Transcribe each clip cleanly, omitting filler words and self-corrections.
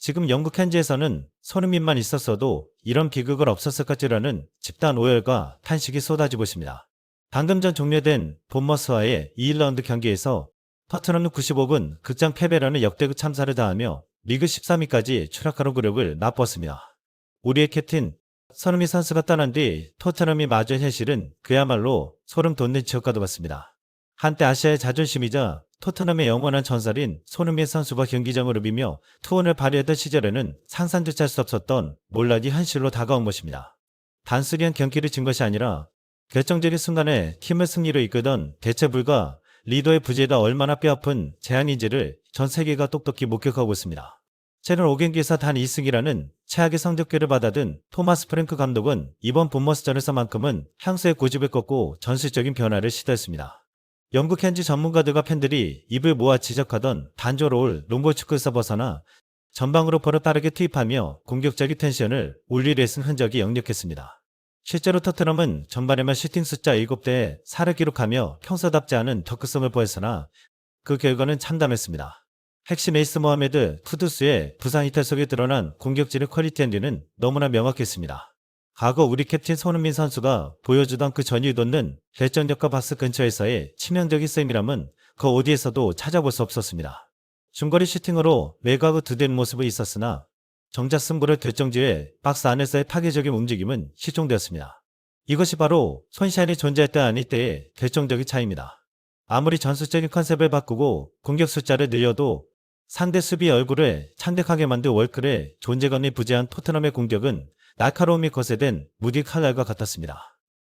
지금 영국 켄지에서는 손흥민만 있었어도 이런 비극은 없었을 것이라는 집단 오열과 탄식이 쏟아지고 있습니다. 방금 전 종료된 본머스와의 2라운드 경기에서 토트넘은 95분 극장 패배라는 역대급 참사를 당하며 리그 13위까지 추락하는 굴욕을 맛보았습니다. 우리의 캡틴 손흥민 선수가 떠난 뒤 토트넘이 마주한 현실은 그야말로 소름 돋는 지옥과도 같습니다. 한때 아시아의 자존심이자 토트넘의 영원한 전설인 손흥민 선수가 경기장으로 비며 투혼을 발휘했던 시절에는 상상조차 할 수 없었던 몰락이 현실로 다가온 것입니다. 단순히 한 경기를 진 것이 아니라 결정적인 순간에 팀을 승리로 이끌던 대체 불가 리더의 부재가 얼마나 뼈아픈 재앙인지를 전 세계가 똑똑히 목격하고 있습니다. 최근 5경기에서 단 2승이라는 최악의 성적표를 받아든 토마스 프랭크 감독은 이번 본머스전에서만큼은 향수의 고집을 꺾고 전술적인 변화를 시도했습니다. 영국 현지 전문가들과 팬들이 입을 모아 지적하던 단조로울 롱볼 축구에서 벗어나 전방으로 볼을 빠르게 투입하며 공격적인 텐션을 올리려 했은 흔적이 역력했습니다. 실제로 토트넘은 전반에만 슈팅 숫자 7대에 4를 기록하며 평소답지 않은 덕후성을 보였으나 그 결과는 참담했습니다. 핵심 에이스 모하메드 쿠두스의 부상 이탈 속에 드러난 공격진의 퀄리티는 너무나 명확했습니다. 과거 우리 캡틴 손흥민 선수가 보여주던 그 전율 돋는 결정력과 박스 근처에서의 치명적인 쌤이람은 그 어디에서도 찾아볼 수 없었습니다. 중거리 슈팅으로 외곽을 두드리는 모습은 있었으나 정작 승부를 결정지에 박스 안에서의 파괴적인 움직임은 실종되었습니다. 이것이 바로 손샤인이 존재할 때 아닐 때의 결정적인 차이입니다. 아무리 전술적인 컨셉을 바꾸고 공격 숫자를 늘려도 상대 수비의 얼굴을 창백하게 만든 월클의 존재감이 부재한 토트넘의 공격은 날카로움이 거세된 무디 칼날과 같았습니다.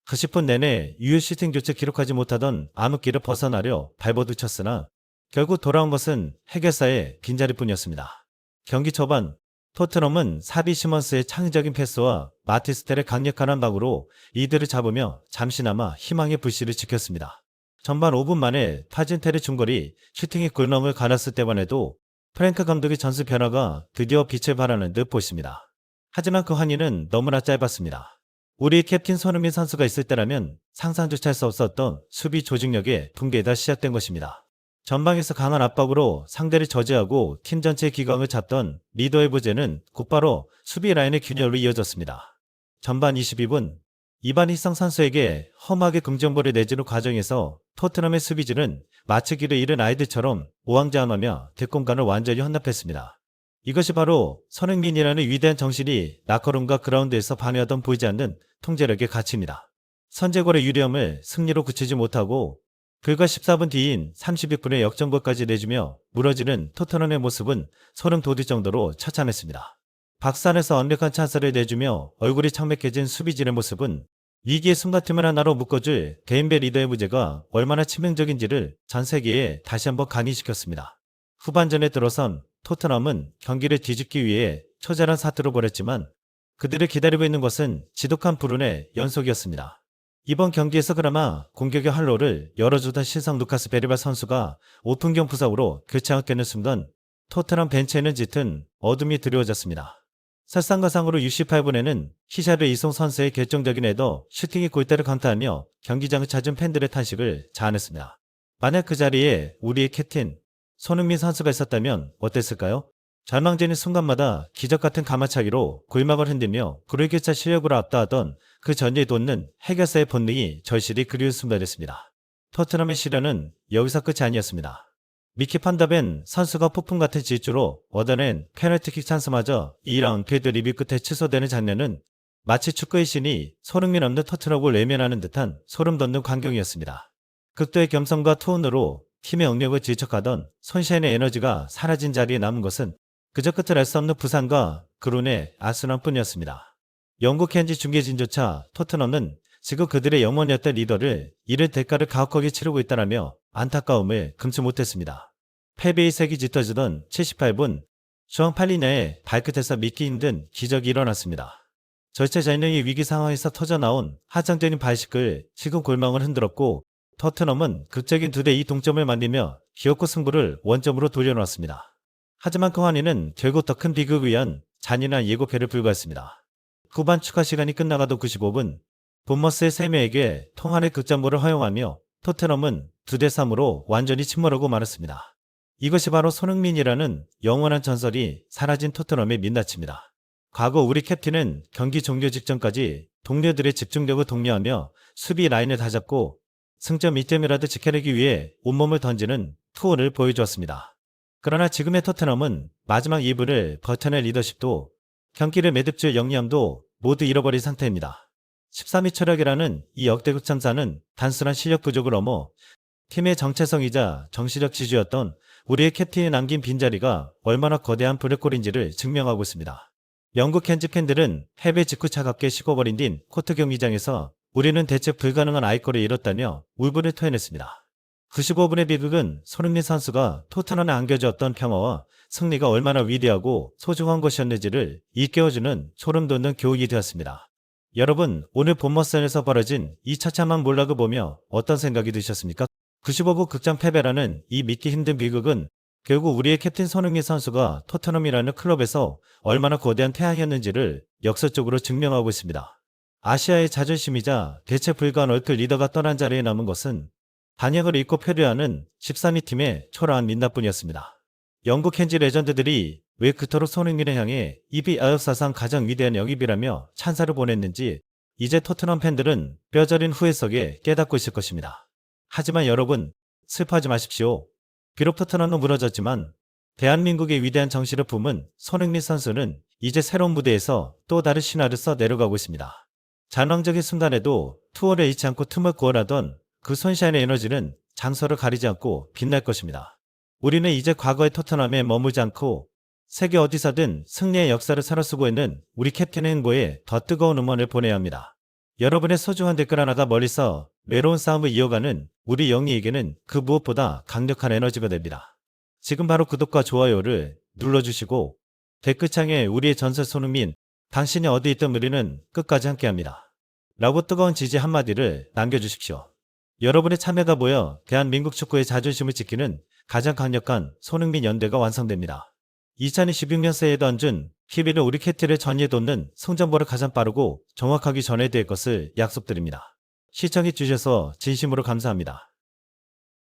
90분 내내 유효 슈팅조차 기록하지 못하던 암흑기를 벗어나려 발버둥쳤으나 결국 돌아온 것은 해결사의 빈자리뿐이었습니다. 경기 초반 토트넘은 사비 시먼스의 창의적인 패스와 마티스텔의 강력한 한 방으로 이들을 잡으며 잠시나마 희망의 불씨를 지켰습니다. 전반 5분 만에 파진텔의 중거리 슈팅이 골망을 가렸을 때만 해도 프랭크 감독의 전술 변화가 드디어 빛을 발하는 듯 보였습니다. 하지만 그 환희는 너무나 짧았습니다. 우리 캡틴 손흥민 선수가 있을 때라면 상상조차 할 수 없었던 수비 조직력의 붕괴가 시작된 것입니다. 전방에서 강한 압박으로 상대를 저지하고 팀 전체의 기강을 잡던 리더의 부재는 곧바로 수비 라인의 균열로 이어졌습니다. 전반 22분 이반 희성 선수에게 험하게 긍정볼을 내주는 과정에서 토트넘의 수비진은 마치 길을 잃은 아이들처럼 우왕좌왕하며 뒷공간을 완전히 헌납했습니다. 이것이 바로 손흥민이라는 위대한 정신이 라커룸과 그라운드에서 방해하던 보이지 않는 통제력의 가치입니다. 선제골의 유리함을 승리로 굳히지 못하고 불과 14분 뒤인 32분에 역전골까지 내주며 무너지는 토트넘의 모습은 소름 돋을 정도로 처참했습니다. 박스 안에서 완벽한 찬스를 내주며 얼굴이 창백해진 수비진의 모습은 위기의 순간팀을 하나로 묶어줄 개인배 리더의 부재가 얼마나 치명적인지를 전 세계에 다시 한번 강의시켰습니다. 후반전에 들어선 토트넘은 경기를 뒤집기 위해 처절한 사투를 벌였지만 그들을 기다리고 있는 것은 지독한 불운의 연속이었습니다. 이번 경기에서 그나마 공격의 활로를 열어주던 신성 루카스 베리바 선수가 오픈경 부상으로 교체를 깨는 순간 토트넘 벤치에는 짙은 어둠이 드리워졌습니다. 설상가상으로 68분에는 히샤르 이송 선수의 결정적인 헤더 슈팅이 골대를 강타하며 경기장을 찾은 팬들의 탄식을 자아냈습니다. 만약 그 자리에 우리의 캡틴 손흥민 선수가 있었다면 어땠을까요? 절망적인 순간마다 기적같은 가마차기로 골막을 흔들며 불의교차 실력으로 압도하던 그 전예에 돋는 해결사의 본능이 절실히 그리운 순간이었습니다. 토트넘의 시련은 여기서 끝이 아니었습니다. 미키 판더벤 선수가 폭풍 같은 질주로 얻어낸 페널티킥 찬스마저 2라운드 리뷰 끝에 취소되는 장면은 마치 축구의 신이 손흥민 없는 토트넘을 외면하는 듯한 소름 돋는 광경이었습니다. 극도의 겸손과 투혼으로 팀의 영역을 질척하던 손샤인의 에너지가 사라진 자리에 남은 것은 그저 끝을 알 수 없는 부상과 그룬의 아순환뿐이었습니다. 영국 현지 중계진조차 토트넘은 지금 그들의 영원이었던 리더를 잃을 대가를 가혹하게 치르고 있다라며 안타까움을 금치 못했습니다. 패배의 색이 짙어지던 78분 주앙 팔리냐의 발끝에서 믿기 힘든 기적이 일어났습니다. 절체절명의 위기 상황에서 터져나온 하장적인 발식을 지금 골망을 흔들었고 토트넘은 극적인 2대2 동점을 만들며 기어코 승부를 원점으로 돌려놓았습니다. 하지만 그 환희는 결국 더 큰 비극을 위한 잔인한 예고편에 불과했습니다. 후반 추가 시간이 끝나가도 95분 본머스의 3명에게 통안의 극장골을 허용하며 토트넘은 2대3으로 완전히 침몰하고 말았습니다. 이것이 바로 손흥민이라는 영원한 전설이 사라진 토트넘의 민낯입니다. 과거 우리 캡틴은 경기 종료 직전까지 동료들의 집중력을 독려하며 수비 라인을 다잡고 승점 2점이라도 지켜내기 위해 온몸을 던지는 투혼을 보여주었습니다. 그러나 지금의 토트넘은 마지막 2분을 버텨낼 리더십도 경기를 매듭줄 영리함도 모두 잃어버린 상태입니다. 13위 철학이라는 이 역대급 참사는 단순한 실력 부족을 넘어 팀의 정체성이자 정치적 지주였던 우리의 캡틴이 남긴 빈자리가 얼마나 거대한 블랙홀인지를 증명하고 있습니다. 영국 켄즈 팬들은 해외 직후 차갑게 식어버린 딘 코트 경기장에서 우리는 대체 불가능한 아이콘을 잃었다며 울분을 토해냈습니다. 95분의 비극은 손흥민 선수가 토트넘에 안겨주었던 평화와 승리가 얼마나 위대하고 소중한 것이었는지를 일깨워주는 소름 돋는 교육이 되었습니다. 여러분, 오늘 본머선에서 벌어진 이 처참한 몰락을 보며 어떤 생각이 드셨습니까? 95부 극장 패배라는 이 믿기 힘든 비극은 결국 우리의 캡틴 손흥민 선수가 토트넘이라는 클럽에서 얼마나 거대한 태양이었는지를 역설적으로 증명하고 있습니다. 아시아의 자존심이자 대체 불가한 얼클 리더가 떠난 자리에 남은 것은 단약을 입고 표류하는 13위 팀의 초라한 민낯뿐이었습니다. 영국 켄지 레전드들이 왜 그토록 손흥민을 향해 EPL 사상 가장 위대한 영입이라며 찬사를 보냈는지 이제 토트넘 팬들은 뼈저린 후회 속에 깨닫고 있을 것입니다. 하지만 여러분, 슬퍼하지 마십시오. 비록 토트넘은 무너졌지만 대한민국의 위대한 정신을 품은 손흥민 선수는 이제 새로운 무대에서 또 다른 신화를 써 내려가고 있습니다. 잔황적인 순간에도 투어를 잃지 않고 틈을 구원하던 그 손샤인의 에너지는 장소를 가리지 않고 빛날 것입니다. 우리는 이제 과거의 토트넘에 머물지 않고 세계 어디서든 승리의 역사를 살아 쓰고 있는 우리 캡틴의 행보에 더 뜨거운 응원을 보내야 합니다. 여러분의 소중한 댓글 하나가 멀리서 외로운 싸움을 이어가는 우리 영리에게는 그 무엇보다 강력한 에너지가 됩니다. 지금 바로 구독과 좋아요를 눌러주시고 댓글창에 우리의 전설 손흥민, 당신이 어디 있든 우리는 끝까지 함께합니다. 라고 뜨거운 지지 한마디를 남겨주십시오. 여러분의 참여가 모여 대한민국 축구의 자존심을 지키는 가장 강력한 손흥민 연대가 완성됩니다. 2026년 새해에 던진 TV를 우리 캡틴을 전위에 돋는 승전보를 가장 빠르고 정확하게 전해드릴 것을 약속드립니다. 시청해주셔서 진심으로 감사합니다.